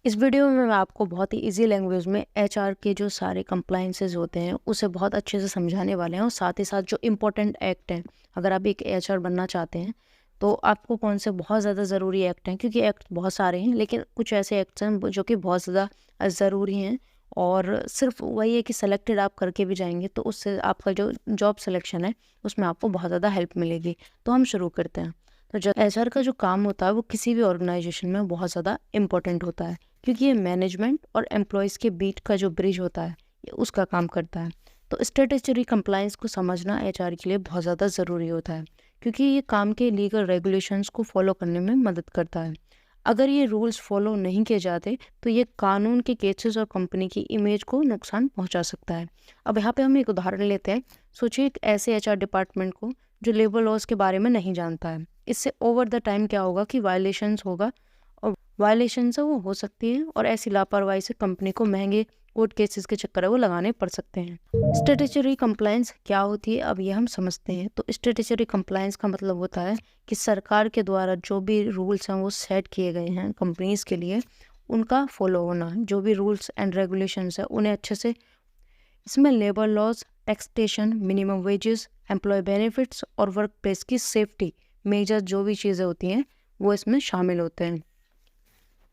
इस वीडियो में मैं आपको बहुत ही इजी लैंग्वेज में एचआर के जो सारे कंप्लाइंसेस होते हैं उसे बहुत अच्छे से समझाने वाले हैं और साथ ही साथ जो इम्पोर्टेंट एक्ट हैं, अगर आप एक एचआर बनना चाहते हैं तो आपको कौन से बहुत ज़्यादा ज़रूरी एक्ट हैं, क्योंकि एक्ट बहुत सारे हैं लेकिन कुछ ऐसे एक्ट्स हैं जो कि बहुत ज़्यादा ज़रूरी हैं और सिर्फ वही है कि सेलेक्टेड आप करके भी जाएंगे तो उससे आपका जो जॉब सिलेक्शन है उसमें आपको बहुत ज़्यादा हेल्प मिलेगी। तो हम शुरू करते हैं। तो जो एचआर का जो काम होता है वो किसी भी ऑर्गेनाइजेशन में बहुत ज़्यादा इम्पोर्टेंट होता है, क्योंकि ये मैनेजमेंट और एम्प्लॉयज़ के बीच का जो ब्रिज होता है ये उसका काम करता है। तो स्टैट्यूटरी कंप्लायंस को समझना एचआर के लिए बहुत ज़्यादा ज़रूरी होता है, क्योंकि ये काम के लीगल रेगुलेशंस को फॉलो करने में मदद करता है। अगर ये रूल्स फॉलो नहीं किए जाते तो ये कानून के केसेस और कंपनी की इमेज को नुकसान पहुंचा सकता है। अब यहाँ पे हम एक उदाहरण लेते हैं। सोचिए एक ऐसे एचआर डिपार्टमेंट को जो लेबर लॉज के बारे में नहीं जानता है। इससे ओवर द टाइम क्या होगा कि वायलेशंस होगा और वायलेशंस है वो हो सकती है और ऐसी लापरवाही से कंपनी को महंगे कोर्ट केसेस के चक्कर है वो लगाने पड़ सकते हैं। स्टैट्यूटरी कंप्लायंस क्या होती है अब ये हम समझते हैं। तो स्टैट्यूटरी कंप्लायंस का मतलब होता है कि सरकार के द्वारा जो भी रूल्स हैं वो सेट किए गए हैं कंपनीज के लिए, उनका फॉलो होना। जो भी रूल्स एंड रेगुलेशंस है उन्हें अच्छे से, इसमें labour laws, taxation, minimum wages, employ benefits और वर्क प्लेस की सेफ्टी मेजर जो भी चीज़ें होती हैं वो इसमें शामिल होते हैं।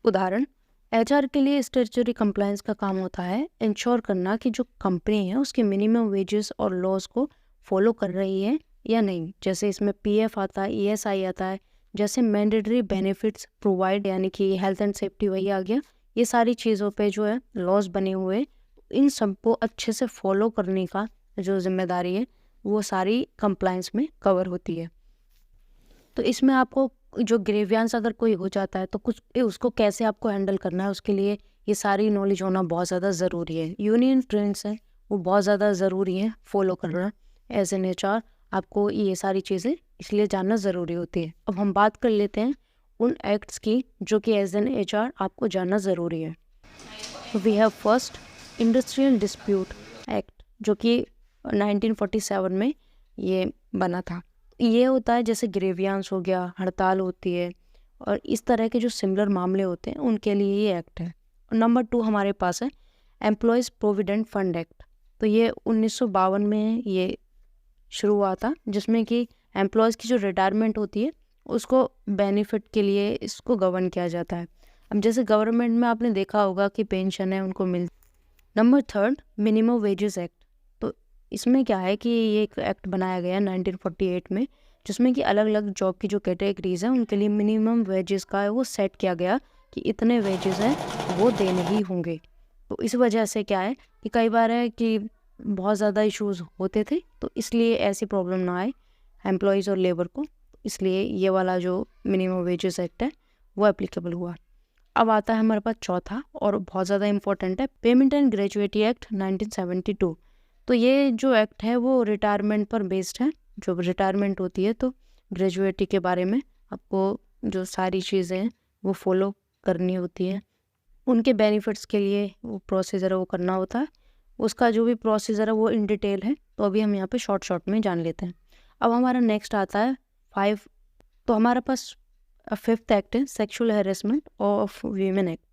उदाहरण, एचआर के लिए स्टैट्यूटरी कंप्लायंस का काम होता है इंश्योर करना कि जो कंपनी है उसके मिनिमम वेजेस और लॉज को फॉलो कर रही है या नहीं। जैसे इसमें पीएफ आता है, ईएसआई आता है, जैसे मैंडेटरी बेनिफिट्स प्रोवाइड यानी कि हेल्थ एंड सेफ्टी वही आ गया। ये सारी चीज़ों पे जो है लॉज बने हुए, इन सबको अच्छे से फॉलो करने का जो जिम्मेदारी है वो सारी कंप्लायंस में कवर होती है। तो इसमें आपको जो ग्रेवियांस अगर कोई हो जाता है तो कुछ उसको कैसे आपको हैंडल करना है उसके लिए ये सारी नॉलेज होना बहुत ज़्यादा ज़रूरी है। यूनियन ट्रेंड्स हैं वो बहुत ज़्यादा ज़रूरी है फॉलो करना। एज एन एचआर आपको ये सारी चीज़ें इसलिए जानना ज़रूरी होती है। अब हम बात कर लेते हैं उन एक्ट्स की जो कि एज एन एचआर आपको जानना ज़रूरी है। We have first industrial dispute act जो कि 1947 में ये बना था। ये होता है जैसे ग्रेवियांस हो गया, हड़ताल होती है और इस तरह के जो सिमिलर मामले होते हैं उनके लिए ये एक्ट है। नंबर 2 हमारे पास है एम्प्लॉयज़ प्रोविडेंट फंड एक्ट। तो ये 1952 में ये शुरू हुआ था, जिसमें कि एम्प्लॉयज़ की जो रिटायरमेंट होती है उसको बेनिफिट के लिए इसको गवर्न किया जाता है। अब जैसे गवर्नमेंट में आपने देखा होगा कि पेंशन है उनको मिल। Number 3 minimum wages act. तो इसमें क्या है कि ये एक एक्ट बनाया गया 1948 में, जिसमें कि अलग अलग जॉब की जो कैटेगरीज हैं उनके लिए मिनिमम वेजेस का है वो सेट किया गया कि इतने वेजेस हैं वो देने ही होंगे। तो इस वजह से क्या है कि कई बार है कि बहुत ज़्यादा इश्यूज होते थे, तो इसलिए ऐसी प्रॉब्लम ना आए एम्प्लॉयज़ और लेबर को, इसलिए ये वाला जो मिनिमम वेजेस एक्ट है वो एप्लीकेबल हुआ। अब आता है हमारे पास चौथा और बहुत ज़्यादा इंपॉर्टेंट है पेमेंट एंड ग्रेजुएटी एक्ट 1972। तो ये जो एक्ट है वो रिटायरमेंट पर बेस्ड है। जो रिटायरमेंट होती है तो ग्रेजुएटी के बारे में आपको जो सारी चीज़ें हैं वो फॉलो करनी होती है। उनके बेनिफिट्स के लिए वो प्रोसीजर है वो करना होता है। उसका जो भी प्रोसीजर है वो इन डिटेल है, तो अभी हम यहाँ पे शॉर्ट में जान लेते हैं। अब हमारा नेक्स्ट आता है 5। तो हमारे पास 5th एक्ट है sexual harassment of women act.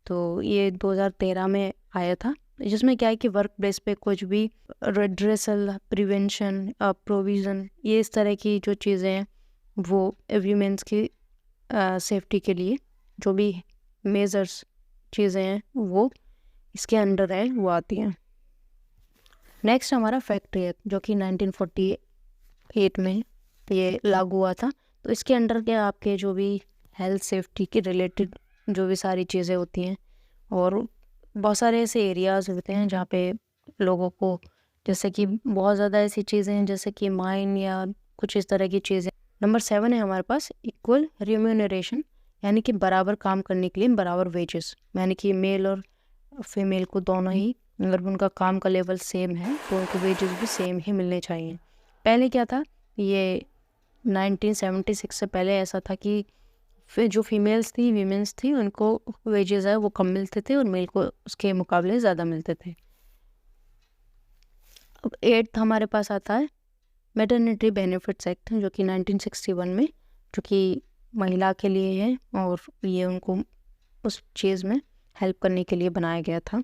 तो ये 2013 में आया था, जिसमें क्या है कि वर्क प्लेस पे कुछ भी रेड्रेसल, प्रिवेंशन, प्रोविज़न, ये इस तरह की जो चीज़ें हैं वो वीमेंस की सेफ्टी के लिए जो भी मेजर्स चीज़ें हैं वो इसके अंडर है वो आती हैं। नेक्स्ट हमारा फैक्ट्री एक्ट जो कि 1948 में ये लागू हुआ था। तो इसके अंडर के आपके जो भी हेल्थ सेफ्टी के रिलेटेड जो भी सारी चीज़ें होती हैं और बहुत सारे ऐसे एरियाज़ होते हैं जहाँ पे लोगों को, जैसे कि बहुत ज़्यादा ऐसी चीज़ें हैं जैसे कि माइन या कुछ इस तरह की चीज़ें। नंबर 7 है हमारे पास इक्वल रिम्यूनरेशन, यानी कि बराबर काम करने के लिए बराबर वेजेस, यानी कि मेल और फीमेल को दोनों ही अगर उनका काम का लेवल सेम है तो उनको वेजेस भी सेम ही मिलने चाहिए। पहले क्या था, ये 1976 से पहले ऐसा था कि फिर जो फीमेल्स थी, वीमेंस थी, उनको वेजेस है वो कम मिलते थे और मेल को उसके मुकाबले ज़्यादा मिलते थे। अब 8th हमारे पास आता है मैटरनिटी बेनिफिट्स एक्ट जो कि 1961 में, जो कि महिला के लिए है और ये उनको उस चीज़ में हेल्प करने के लिए बनाया गया था।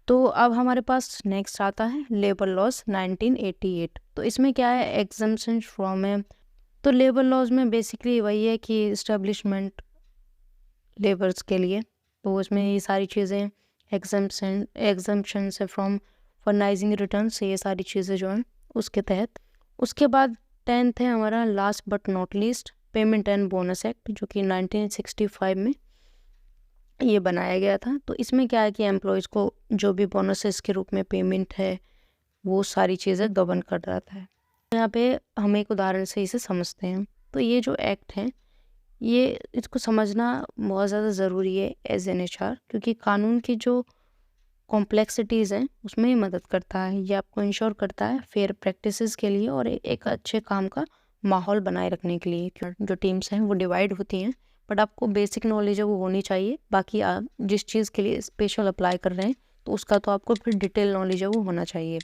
तो अब हमारे पास नेक्स्ट आता है लेबर लॉज 1988। तो इसमें क्या है, एग्जम्पशन फ्रॉम है। तो लेबर लॉज में बेसिकली वही है कि इस्टेब्लिशमेंट लेबर्स के लिए, तो उसमें ये सारी चीज़ें एग्जम्पशन से फ्रॉम फर्नाइजिंग रिटर्न से, ये सारी चीज़ें जो हैं उसके तहत। उसके बाद 10th है हमारा last but not least payment and bonus act, जो कि 1965 में ये बनाया गया था। तो इसमें क्या है कि एम्प्लॉयज़ को जो भी बोनसेस के रूप में पेमेंट है वो सारी चीज़ें गवर्न कर रहा था। यहाँ पे हम एक उदाहरण से इसे समझते हैं। तो ये जो एक्ट है, ये इसको समझना बहुत ज़्यादा ज़रूरी है एज एन एचआर, क्योंकि कानून की जो कॉम्प्लेक्सिटीज़ हैं उसमें ये मदद करता है। ये आपको इंश्योर करता है फेयर प्रैक्टिसेस के लिए और एक अच्छे काम का माहौल बनाए रखने के लिए। जो टीम्स हैं वो डिवाइड होती हैं, बट आपको बेसिक नॉलेज है वो होनी चाहिए। बाकी आप जिस चीज़ के लिए स्पेशल अप्लाई कर रहे हैं तो उसका तो आपको फिर डिटेल नॉलेज है वो होना चाहिए।